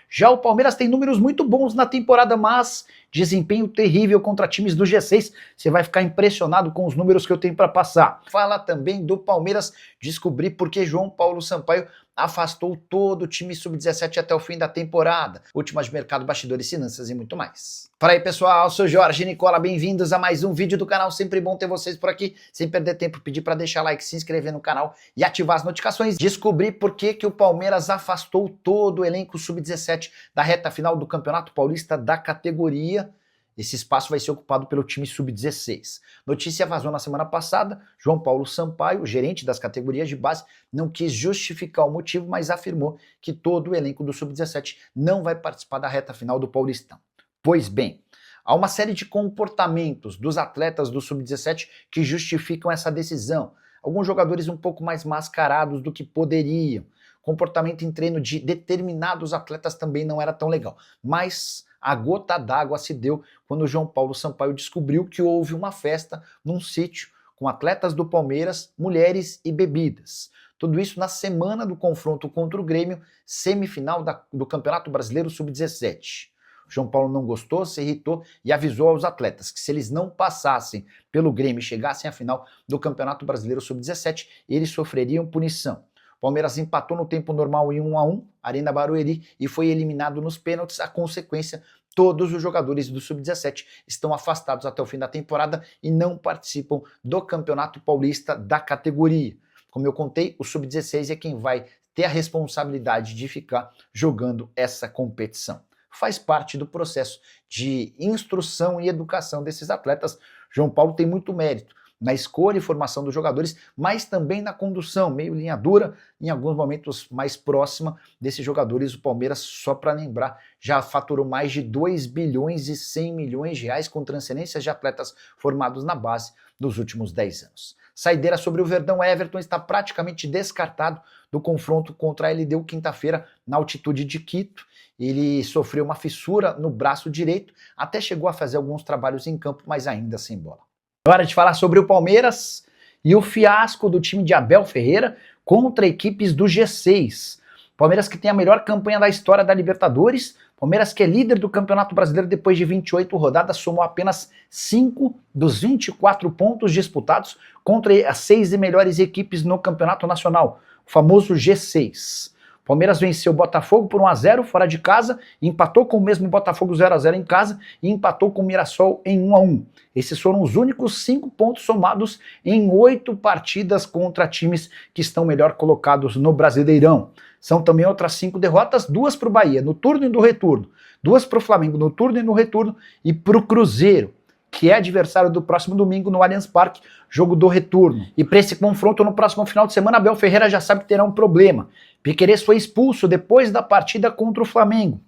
Já o Palmeiras tem números muito bons na temporada, mas desempenho terrível contra times do G6. Você vai ficar impressionado com os números que eu tenho para passar. Fala também do Palmeiras descobrir por que João Paulo Sampaio afastou todo o time sub-17 até o fim da temporada. Últimas de mercado, bastidores, finanças e muito mais. Fala aí, pessoal, eu sou Jorge Nicola, bem-vindos a mais um vídeo do canal. Sempre bom ter vocês por aqui. Sem perder tempo, pedir para deixar like, se inscrever no canal e ativar as notificações. Descobrir por que o Palmeiras afastou todo o elenco sub-17 da reta final do Campeonato Paulista da categoria. Esse espaço vai ser ocupado pelo time sub-16. Notícia vazou na semana passada. João Paulo Sampaio, gerente das categorias de base, não quis justificar o motivo, mas afirmou que todo o elenco do sub-17 não vai participar da reta final do Paulistão. Pois bem, há uma série de comportamentos dos atletas do sub-17 que justificam essa decisão. Alguns jogadores um pouco mais mascarados do que poderiam. Comportamento em treino de determinados atletas também não era tão legal. Mas a gota d'água se deu quando o João Paulo Sampaio descobriu que houve uma festa num sítio com atletas do Palmeiras, mulheres e bebidas. Tudo isso na semana do confronto contra o Grêmio, semifinal do Campeonato Brasileiro Sub-17. O João Paulo não gostou, se irritou e avisou aos atletas que se eles não passassem pelo Grêmio e chegassem à final do Campeonato Brasileiro Sub-17, eles sofreriam punição. O Palmeiras empatou no tempo normal em 1-1, Arena Barueri, e foi eliminado nos pênaltis. A consequência, todos os jogadores do Sub-17 estão afastados até o fim da temporada e não participam do Campeonato Paulista da categoria. Como eu contei, o Sub-16 é quem vai ter a responsabilidade de ficar jogando essa competição. Faz parte do processo de instrução e educação desses atletas. João Paulo tem muito mérito na escolha e formação dos jogadores, mas também na condução, meio linha dura, em alguns momentos mais próxima desses jogadores. O Palmeiras, só para lembrar, já faturou mais de 2 bilhões e 100 milhões de reais com transferências de atletas formados na base nos últimos 10 anos. Saideira sobre o Verdão. Everton está praticamente descartado do confronto contra a LDU quinta-feira na altitude de Quito. Ele sofreu uma fissura no braço direito, até chegou a fazer alguns trabalhos em campo, mas ainda sem bola. Hora de falar sobre o Palmeiras e o fiasco do time de Abel Ferreira contra equipes do G6. Palmeiras que tem a melhor campanha da história da Libertadores. Palmeiras que é líder do Campeonato Brasileiro depois de 28 rodadas, somou apenas 5 dos 24 pontos disputados contra as 6 melhores equipes no Campeonato Nacional, o famoso G6. Palmeiras venceu o Botafogo por 1-0 fora de casa, empatou com o mesmo Botafogo 0-0 em casa e empatou com o Mirassol em 1-1. Esses foram os únicos 5 pontos somados em 8 partidas contra times que estão melhor colocados no Brasileirão. São também outras 5 derrotas, 2 para o Bahia no turno e no retorno, 2 para o Flamengo no turno e no retorno e para o Cruzeiro, que é adversário do próximo domingo no Allianz Parque, jogo do retorno. E para esse confronto no próximo final de semana, Abel Ferreira já sabe que terá um problema. Piquerez foi expulso depois da partida contra o Flamengo.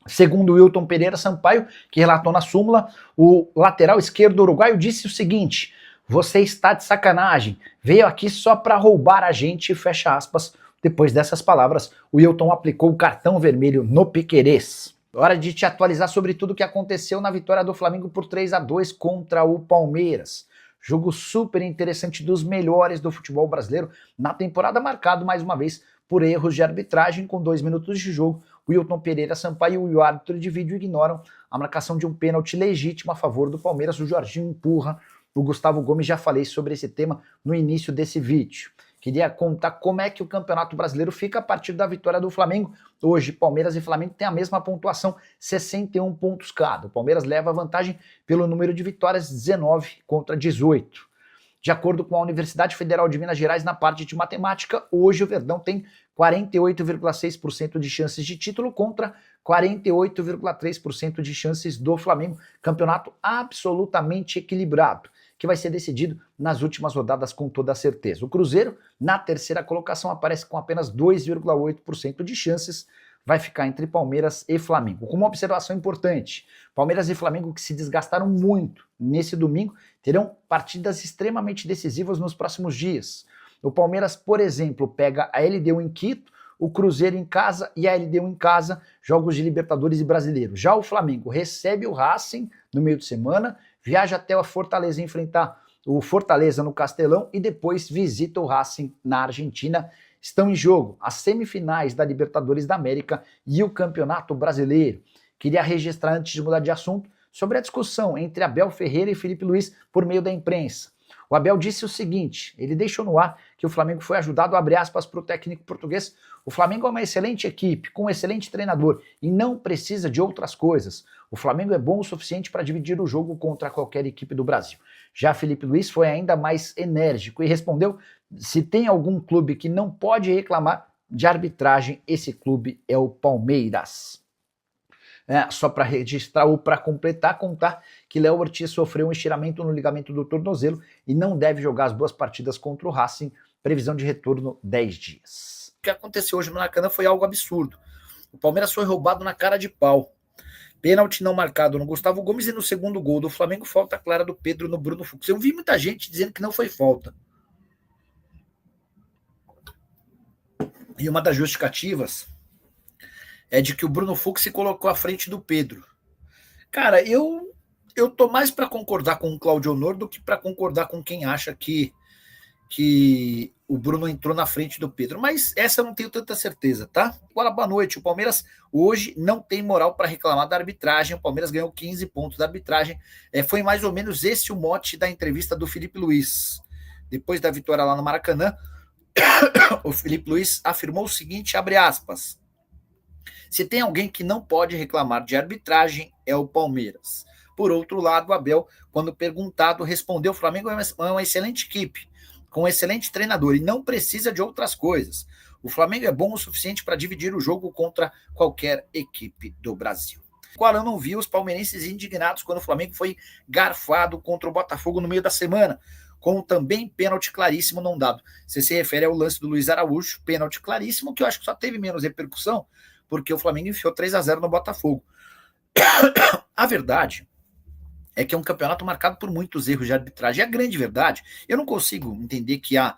Segundo o Wilton Pereira Sampaio, que relatou na súmula, o lateral esquerdo uruguaio disse o seguinte: "Você está de sacanagem, veio aqui só para roubar a gente", fecha aspas. Depois dessas palavras, o Wilton aplicou o cartão vermelho no Piquerez. Hora de te atualizar sobre tudo o que aconteceu na vitória do Flamengo por 3-2 contra o Palmeiras. Jogo super interessante, dos melhores do futebol brasileiro na temporada, marcado mais uma vez por erros de arbitragem. Com 2 minutos de jogo, o Wilton Pereira Sampaio e o árbitro de vídeo ignoram a marcação de um pênalti legítimo a favor do Palmeiras. O Jorginho empurra o Gustavo Gomes. Já falei sobre esse tema no início desse vídeo. Queria contar como é que o Campeonato Brasileiro fica a partir da vitória do Flamengo. Hoje, Palmeiras e Flamengo têm a mesma pontuação, 61 pontos cada. O Palmeiras leva a vantagem pelo número de vitórias, 19 contra 18. De acordo com a Universidade Federal de Minas Gerais, na parte de matemática, hoje o Verdão tem 48,6% de chances de título contra 48,3% de chances do Flamengo. Campeonato absolutamente equilibrado, que vai ser decidido nas últimas rodadas com toda certeza. O Cruzeiro, na terceira colocação, aparece com apenas 2,8% de chances, vai ficar entre Palmeiras e Flamengo. Com uma observação importante: Palmeiras e Flamengo, que se desgastaram muito nesse domingo, terão partidas extremamente decisivas nos próximos dias. O Palmeiras, por exemplo, pega a LDU em Quito, o Cruzeiro em casa e a LDU em casa, jogos de Libertadores e Brasileiro. Já o Flamengo recebe o Racing no meio de semana, viaja até a Fortaleza enfrentar o Fortaleza no Castelão e depois visita o Racing na Argentina. estão em jogo as semifinais da Libertadores da América e o Campeonato Brasileiro. Queria registrar, antes de mudar de assunto, sobre a discussão entre Abel Ferreira e Felipe Luiz por meio da imprensa. O Abel disse o seguinte, ele deixou no ar que o Flamengo foi ajudado, abre aspas, para o técnico português. O Flamengo é uma excelente equipe, com um excelente treinador e não precisa de outras coisas. O Flamengo é bom o suficiente para dividir o jogo contra qualquer equipe do Brasil. Já Felipe Luiz foi ainda mais enérgico e respondeu: se tem algum clube que não pode reclamar de arbitragem, esse clube é o Palmeiras. Só para registrar ou para completar, contar que Léo Ortiz sofreu um estiramento no ligamento do tornozelo e não deve jogar as 2 partidas contra o Racing, previsão de retorno 10 dias. O que aconteceu hoje no Maracanã foi algo absurdo. O Palmeiras foi roubado na cara de pau. Pênalti não marcado no Gustavo Gomes e no segundo gol do Flamengo, falta clara do Pedro no Bruno Fux. Eu vi muita gente dizendo que não foi falta. E uma das justificativas é de que o Bruno Fux se colocou à frente do Pedro. Cara, eu tô mais para concordar com o Claudio Honor do que para concordar com quem acha que o Bruno entrou na frente do Pedro, mas essa eu não tenho tanta certeza, tá? Agora, boa noite. O Palmeiras hoje não tem moral para reclamar da arbitragem. O Palmeiras ganhou 15 pontos da arbitragem. Foi mais ou menos esse o mote da entrevista do Felipe Luiz. Depois da vitória lá no Maracanã, o Felipe Luiz afirmou o seguinte, abre aspas: se tem alguém que não pode reclamar de arbitragem, é o Palmeiras. Por outro lado, o Abel, quando perguntado, respondeu: o Flamengo é uma excelente equipe, com um excelente treinador e não precisa de outras coisas. O Flamengo é bom o suficiente para dividir o jogo contra qualquer equipe do Brasil. Qual eu não vi os palmeirenses indignados quando o Flamengo foi garfado contra o Botafogo no meio da semana, com também pênalti claríssimo não dado. Você se refere ao lance do Luiz Araújo, pênalti claríssimo, que eu acho que só teve menos repercussão, porque o Flamengo enfiou 3-0 no Botafogo. A verdade é que é um campeonato marcado por muitos erros de arbitragem. É a grande verdade. Eu não consigo entender que há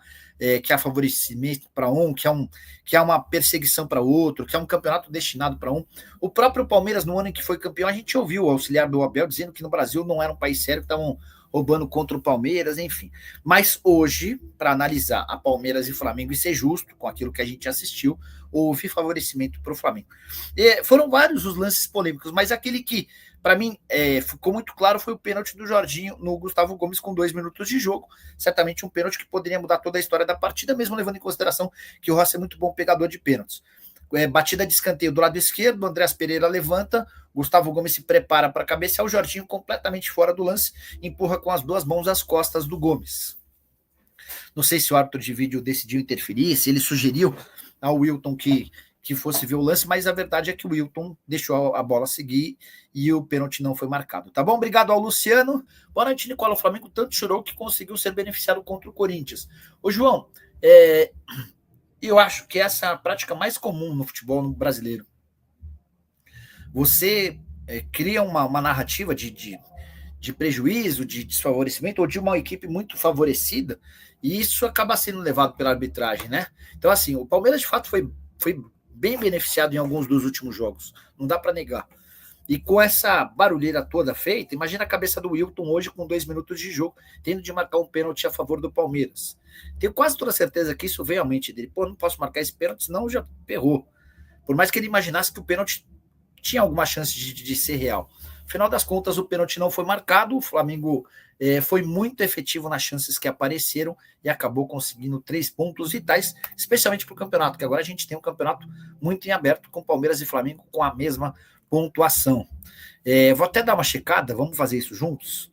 favorecimento para um, que há uma perseguição para outro, que há um campeonato destinado para um. O próprio Palmeiras, no ano em que foi campeão, a gente ouviu o auxiliar do Abel dizendo que no Brasil não era um país sério, que estavam roubando contra o Palmeiras, enfim. Mas hoje, para analisar a Palmeiras e Flamengo e ser justo com aquilo que a gente assistiu, houve favorecimento para o Flamengo. Foram vários os lances polêmicos, mas aquele que, para mim, ficou muito claro foi o pênalti do Jorginho no Gustavo Gomes com 2 minutos de jogo. Certamente um pênalti que poderia mudar toda a história da partida, mesmo levando em consideração que o Rossi é muito bom pegador de pênaltis. Batida de escanteio do lado esquerdo, Andreas Pereira levanta, Gustavo Gomes se prepara para cabecear, o Jorginho completamente fora do lance, empurra com as 2 mãos as costas do Gomes. Não sei se o árbitro de vídeo decidiu interferir, se ele sugeriu ao Wilton que fosse ver o lance, mas a verdade é que o Wilton deixou a bola seguir e o pênalti não foi marcado. Tá bom? Obrigado ao Luciano. Boa noite, Nicola. O Flamengo tanto chorou que conseguiu ser beneficiado contra o Corinthians. Ô, João, eu acho que essa é a prática mais comum no futebol brasileiro. Você cria uma narrativa de prejuízo, de desfavorecimento, ou de uma equipe muito favorecida, e isso acaba sendo levado pela arbitragem, né? Então, assim, o Palmeiras, de fato, foi bem beneficiado em alguns dos últimos jogos, não dá para negar. E com essa barulheira toda feita, imagina a cabeça do Wilton hoje com 2 minutos de jogo, tendo de marcar um pênalti a favor do Palmeiras. Tenho quase toda certeza que isso veio à mente dele. Pô, não posso marcar esse pênalti, senão já ferrou. Por mais que ele imaginasse que o pênalti tinha alguma chance de ser real. Afinal das contas, o pênalti não foi marcado, o Flamengo foi muito efetivo nas chances que apareceram e acabou conseguindo 3 pontos vitais, especialmente para o campeonato, que agora a gente tem um campeonato muito em aberto com Palmeiras e Flamengo com a mesma pontuação. Vou até dar uma checada, vamos fazer isso juntos.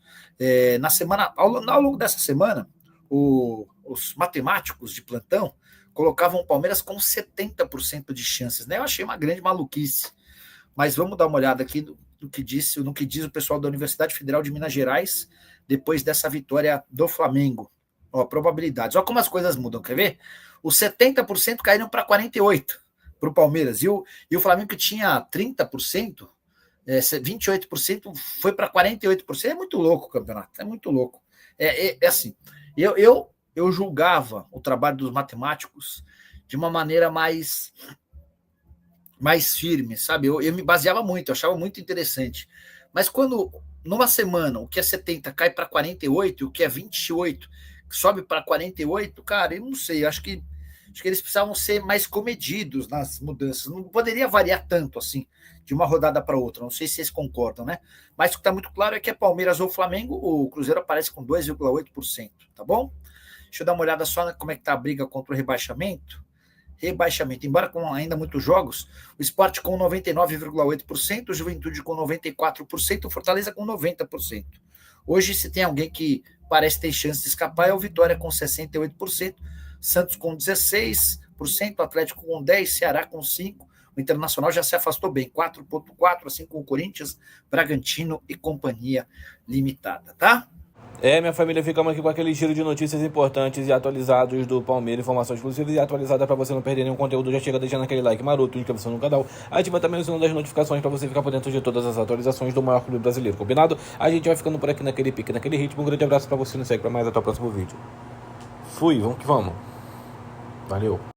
Ao longo dessa semana, os matemáticos de plantão colocavam o Palmeiras com 70% de chances, né? Eu achei uma grande maluquice. Mas vamos dar uma olhada aqui no que diz o pessoal da Universidade Federal de Minas Gerais depois dessa vitória do Flamengo. Probabilidades. Olha como as coisas mudam, quer ver? Os 70% caíram para 48% para o Palmeiras. E o Flamengo, que tinha 30%, 28%, foi para 48%. É muito louco o campeonato, é muito louco. Assim, eu julgava o trabalho dos matemáticos de uma maneira mais firme, sabe? Eu me baseava muito, eu achava muito interessante. Mas quando, numa semana, o que é 70 cai para 48, o que é 28 sobe para 48, cara, eu não sei, eu acho que Acho que eles precisavam ser mais comedidos nas mudanças. Não poderia variar tanto assim, de uma rodada para outra. Não sei se vocês concordam, né? Mas o que está muito claro é que é Palmeiras ou Flamengo, o Cruzeiro aparece com 2,8%, tá bom? Deixa eu dar uma olhada só como é que está a briga contra o rebaixamento. Rebaixamento, embora com ainda muitos jogos, o Sport com 99,8%, o Juventude com 94%, o Fortaleza com 90%. Hoje, se tem alguém que parece ter chance de escapar, é o Vitória com 68%, Santos com 16%, Atlético com 10%, Ceará com 5%, o Internacional já se afastou bem, 4,4%, assim como o Corinthians, Bragantino e Companhia Limitada, tá? Minha família, ficamos aqui com aquele giro de notícias importantes e atualizados do Palmeiras, informações exclusivas e atualizadas para você não perder nenhum conteúdo. Já chega deixando aquele like maroto, inscreva-se no canal, ativa também o sininho das notificações para você ficar por dentro de todas as atualizações do maior clube brasileiro, combinado? A gente vai ficando por aqui naquele pique, naquele ritmo. Um grande abraço para você, não segue para mais, até o próximo vídeo. Fui, vamos que vamos. Valeu.